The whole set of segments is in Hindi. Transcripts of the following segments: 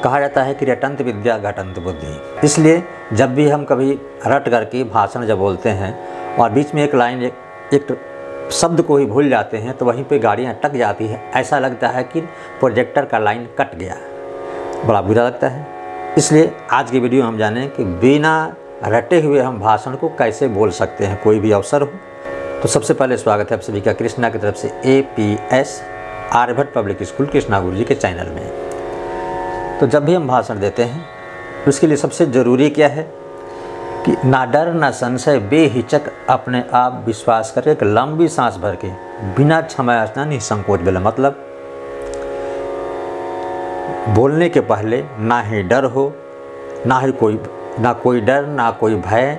कहा जाता है कि रटंत विद्या घटंत बुद्धि। इसलिए जब भी हम कभी रट करके भाषण जब बोलते हैं और बीच में एक लाइन एक शब्द को ही भूल जाते हैं तो वहीं पे गाड़ियाँ अटक जाती है, ऐसा लगता है कि प्रोजेक्टर का लाइन कट गया, बड़ा बुरा लगता है। इसलिए आज की वीडियो हम जानें कि बिना रटे हुए हम भाषण को कैसे बोल सकते हैं, कोई भी अवसर हो। तो सबसे पहले स्वागत है आप सभी का कृष्णा की तरफ से APS Aryabhatta public school Krishna Guruji के चैनल में। तो जब भी हम भाषण देते हैं उसके लिए सबसे ज़रूरी क्या है कि ना डर ना संशय, बेहिचक अपने आप विश्वास करके एक लंबी सांस भर के बिना क्षमायाचना निसंकोच बोले। मतलब बोलने के पहले ना ही डर हो, ना कोई डर ना कोई भय,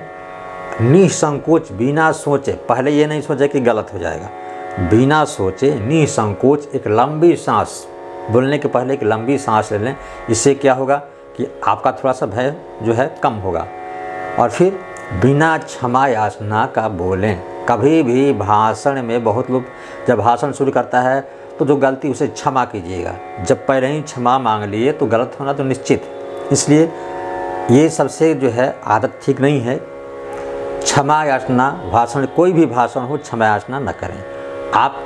निसंकोच बिना सोचे, पहले ये नहीं सोचे कि गलत हो जाएगा, बिना सोचे निसंकोच एक लंबी सांस, बोलने के पहले एक लंबी सांस ले लें। इससे क्या होगा कि आपका थोड़ा सा भय जो है कम होगा। और फिर बिना क्षमा याचना का बोलें। कभी भी भाषण में बहुत लोग जब भाषण शुरू करता है तो जो गलती उसे क्षमा कीजिएगा। जब पहले ही क्षमा मांग लिए तो गलत होना तो निश्चित। इसलिए ये सबसे जो है आदत ठीक नहीं है। क्षमा याचना भाषण, कोई भी भाषण हो, क्षमा याचना न करें। आप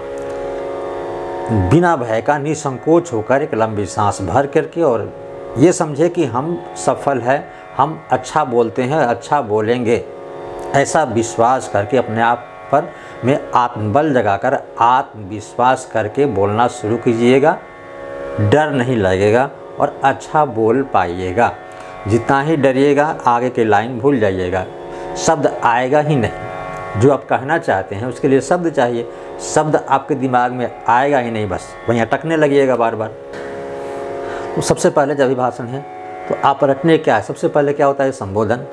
बिना भय का निसंकोच होकर एक लंबी सांस भर करके और ये समझे कि हम सफल हैं, हम अच्छा बोलते हैं, अच्छा बोलेंगे, ऐसा विश्वास करके अपने आप पर में आत्मबल जगाकर आत्मविश्वास करके बोलना शुरू कीजिएगा। डर नहीं लगेगा और अच्छा बोल पाइएगा। जितना ही डरिएगा आगे के लाइन भूल जाइएगा, शब्द आएगा ही नहीं। जो आप कहना चाहते हैं उसके लिए शब्द चाहिए, शब्द आपके दिमाग में आएगा ही नहीं, बस वहीं अटकने लगिएगा बार बार। तो सबसे पहले जब भी भाषण है तो आप रटने क्या है, सबसे पहले क्या होता है संबोधन।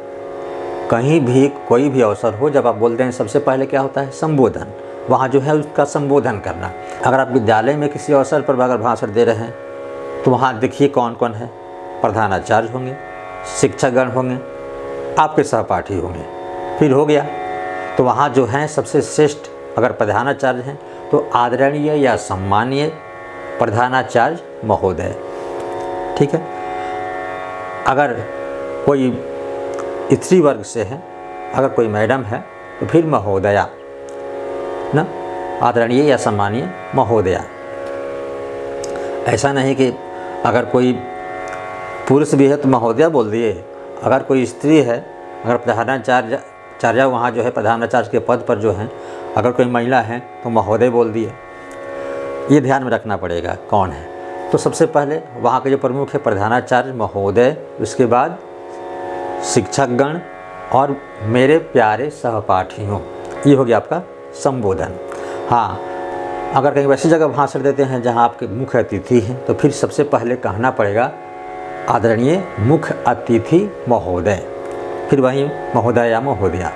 कहीं भी कोई भी अवसर हो जब आप बोलते हैं सबसे पहले क्या होता है संबोधन। वहाँ जो है उसका संबोधन करना। अगर आप विद्यालय में किसी अवसर पर अगर भाषण दे रहे हैं तो वहाँ देखिए कौन कौन है। प्रधानाचार्य होंगे, शिक्षकगण होंगे, आपके सहपाठी होंगे। फिर हो गया तो वहाँ जो हैं सबसे श्रेष्ठ अगर प्रधानाचार्य हैं तो आदरणीय या सम्मानीय प्रधानाचार्य महोदय, ठीक है। अगर कोई स्त्री वर्ग से है, अगर कोई मैडम है तो फिर महोदया ना, आदरणीय या सम्मानीय महोदया। ऐसा नहीं कि अगर कोई पुरुष भी है तो महोदया बोल दिए, अगर कोई स्त्री है, अगर प्रधानाचार्य वहाँ जो है प्रधानाचार्य के पद पर जो हैं, अगर कोई महिला है तो महोदय बोल दिए। ये ध्यान में रखना पड़ेगा कौन है। तो सबसे पहले वहाँ के जो प्रमुख है प्रधानाचार्य महोदय, उसके बाद शिक्षकगण और मेरे प्यारे सहपाठियों। ये हो गया आपका संबोधन। हाँ, अगर कहीं वैसी जगह भाषण देते हैं जहाँ आपके मुख्य अतिथि हैं तो फिर सबसे पहले कहना पड़ेगा आदरणीय मुख्य अतिथि महोदय, फिर वहीं महोदय या महोदया।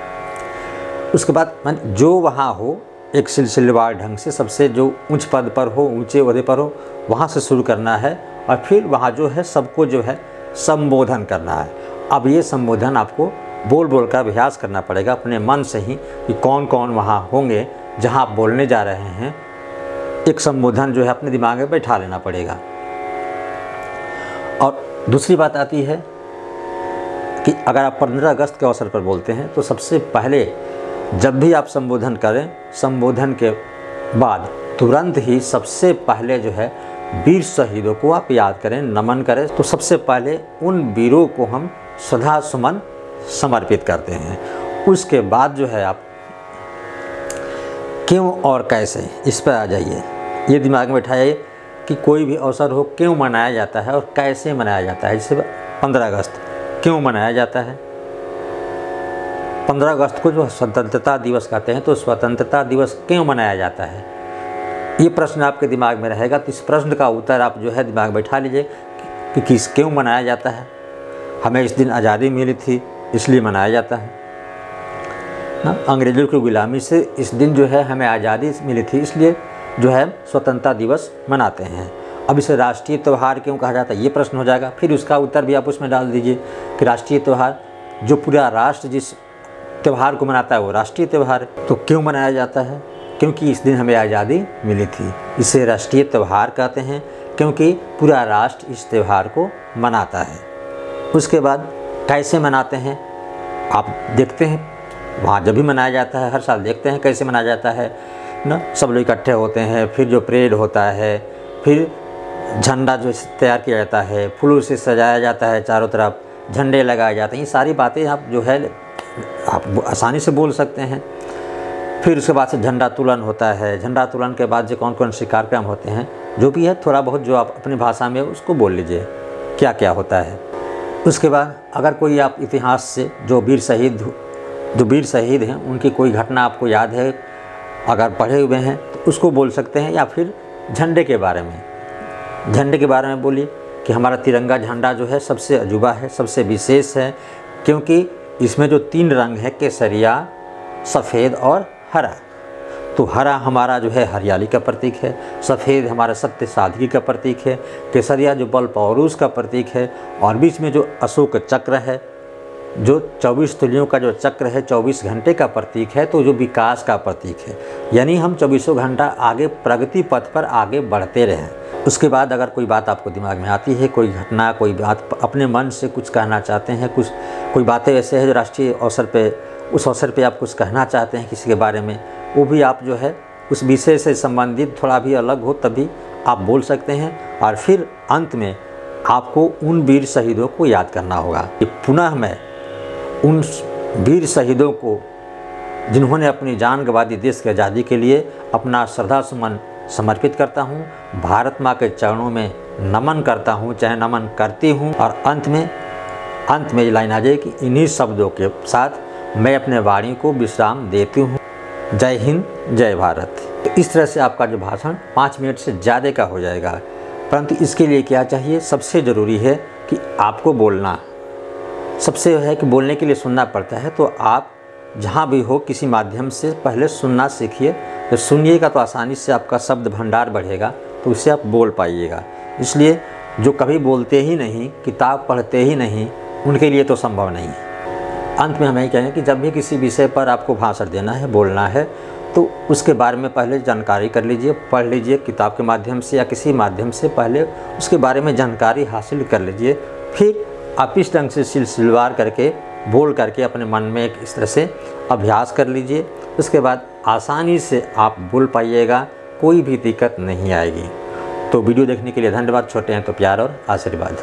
उसके बाद जो वहाँ हो एक सिलसिलेवार ढंग से सबसे जो उच्च पद पर हो, ऊंचे ओहदे पर हो, वहाँ से शुरू करना है और फिर वहाँ जो है सबको जो है संबोधन करना है। अब ये संबोधन आपको बोल बोल कर अभ्यास करना पड़ेगा अपने मन से ही कि कौन कौन वहाँ होंगे जहाँ आप बोलने जा रहे हैं। एक संबोधन जो है अपने दिमाग में बैठा लेना पड़ेगा। और दूसरी बात आती है कि अगर आप 15 अगस्त के अवसर पर बोलते हैं तो सबसे पहले जब भी आप संबोधन करें, संबोधन के बाद तुरंत ही सबसे पहले जो है वीर शहीदों को आप याद करें, नमन करें। तो सबसे पहले उन वीरों को हम श्रद्धा सुमन समर्पित करते हैं। उसके बाद जो है आप क्यों और कैसे, इस पर आ जाइए। ये दिमाग में बैठाइए कि कोई भी अवसर हो क्यों मनाया जाता है और कैसे मनाया जाता है। जैसे 15 अगस्त क्यों मनाया जाता है। 15 अगस्त को जो स्वतंत्रता दिवस कहते हैं तो स्वतंत्रता दिवस क्यों मनाया जाता है, ये प्रश्न आपके दिमाग में रहेगा। तो इस प्रश्न का उत्तर आप जो है दिमाग बैठा लीजिए कि क्यों मनाया जाता है। हमें इस दिन आज़ादी मिली थी इसलिए मनाया जाता है ना, अंग्रेज़ों की गुलामी से इस दिन जो है हमें आज़ादी मिली थी इसलिए जो है स्वतंत्रता दिवस मनाते हैं। अब इसे राष्ट्रीय त्यौहार क्यों कहा जाता है, ये प्रश्न हो जाएगा। फिर उसका उत्तर भी आप उसमें डाल दीजिए कि राष्ट्रीय त्यौहार, जो पूरा राष्ट्र जिस त्यौहार को मनाता है वो राष्ट्रीय त्यौहार है। तो क्यों मनाया जाता है, क्योंकि इस दिन हमें आज़ादी मिली थी, इसे राष्ट्रीय त्यौहार कहते हैं। क्योंकि पूरा राष्ट्र इस त्यौहार को मनाता है। उसके बाद कैसे मनाते हैं आप देखते हैं, वहाँ जब भी मनाया जाता है हर साल देखते हैं कैसे मनाया जाता है ना। सब लोग इकट्ठे होते हैं, फिर जो परेड होता है, फिर झंडा जो तैयार किया जाता है, फूलों से सजाया जाता है, चारों तरफ झंडे लगाए जाते हैं। ये सारी बातें आप जो है आप आसानी से बोल सकते हैं। फिर उसके बाद से झंडा तोलन होता है। झंडा तोलन के बाद जो कौन कौन से कार्यक्रम होते हैं, जो भी है थोड़ा बहुत जो आप अपनी भाषा में उसको बोल लीजिए क्या क्या होता है। उसके बाद अगर कोई आप इतिहास से जो वीर शहीद हैं उनकी कोई घटना आपको याद है, अगर पढ़े हुए हैं तो उसको बोल सकते हैं। या फिर झंडे के बारे में बोलिए कि हमारा तिरंगा झंडा जो है सबसे अजूबा है, सबसे विशेष है, क्योंकि इसमें जो 3 रंग है, केसरिया, सफ़ेद और हरा। तो हरा हमारा जो है हरियाली का प्रतीक है, सफ़ेद हमारा सत्य सादगी का प्रतीक है, केसरिया जो बल पौरुष का प्रतीक है, और बीच में जो अशोक चक्र है, जो 24 तुलियों का जो चक्र है 24 घंटे का प्रतीक है, तो जो विकास का प्रतीक है। यानी हम 24 घंटा आगे प्रगति पथ पर आगे बढ़ते रहें। उसके बाद अगर कोई बात आपको दिमाग में आती है, कोई घटना, कोई बात अपने मन से कुछ कहना चाहते हैं, कोई बातें ऐसे हैं जो राष्ट्रीय अवसर पे, उस अवसर पे आप कुछ कहना चाहते हैं किसी के बारे में, वो भी आप जो है उस विषय से संबंधित थोड़ा भी अलग हो तभी आप बोल सकते हैं। और फिर अंत में आपको उन वीर शहीदों को याद करना होगा कि पुनः मैं उन वीर शहीदों को जिन्होंने अपनी जान गंवा दी देश की आज़ादी के लिए, अपना श्रद्धा सुमन समर्पित करता हूँ, भारत माँ के चरणों में नमन करता हूँ, चाहे नमन करती हूँ। और अंत में ये लाइन आ जाए कि इन्हीं शब्दों के साथ मैं अपने वाणी को विश्राम देती हूँ। जय हिंद, जय भारत। तो इस तरह से आपका जो भाषण 5 मिनट से ज़्यादा का हो जाएगा, परंतु इसके लिए क्या चाहिए, सबसे ज़रूरी है कि आपको बोलना। सबसे है कि बोलने के लिए सुनना पड़ता है, तो आप जहाँ भी हो किसी माध्यम से पहले सुनना सीखिए। तो सुनिएगा तो आसानी से आपका शब्द भंडार बढ़ेगा, तो उससे आप बोल पाइएगा। इसलिए जो कभी बोलते ही नहीं, किताब पढ़ते ही नहीं, उनके लिए तो संभव नहीं है। अंत में हम यही कहें कि जब भी किसी विषय पर आपको भाषण देना है, बोलना है, तो उसके बारे में पहले जानकारी कर लीजिए, पढ़ लीजिए किताब के माध्यम से या किसी माध्यम से, पहले उसके बारे में जानकारी हासिल कर लीजिए। फिर आप इस ढंग से सिलसिलेवार करके बोल करके अपने मन में एक इस तरह से अभ्यास कर लीजिए। उसके बाद आसानी से आप बोल पाइएगा, कोई भी दिक्कत नहीं आएगी। तो वीडियो देखने के लिए धन्यवाद। छोटे हैं तो प्यार और आशीर्वाद।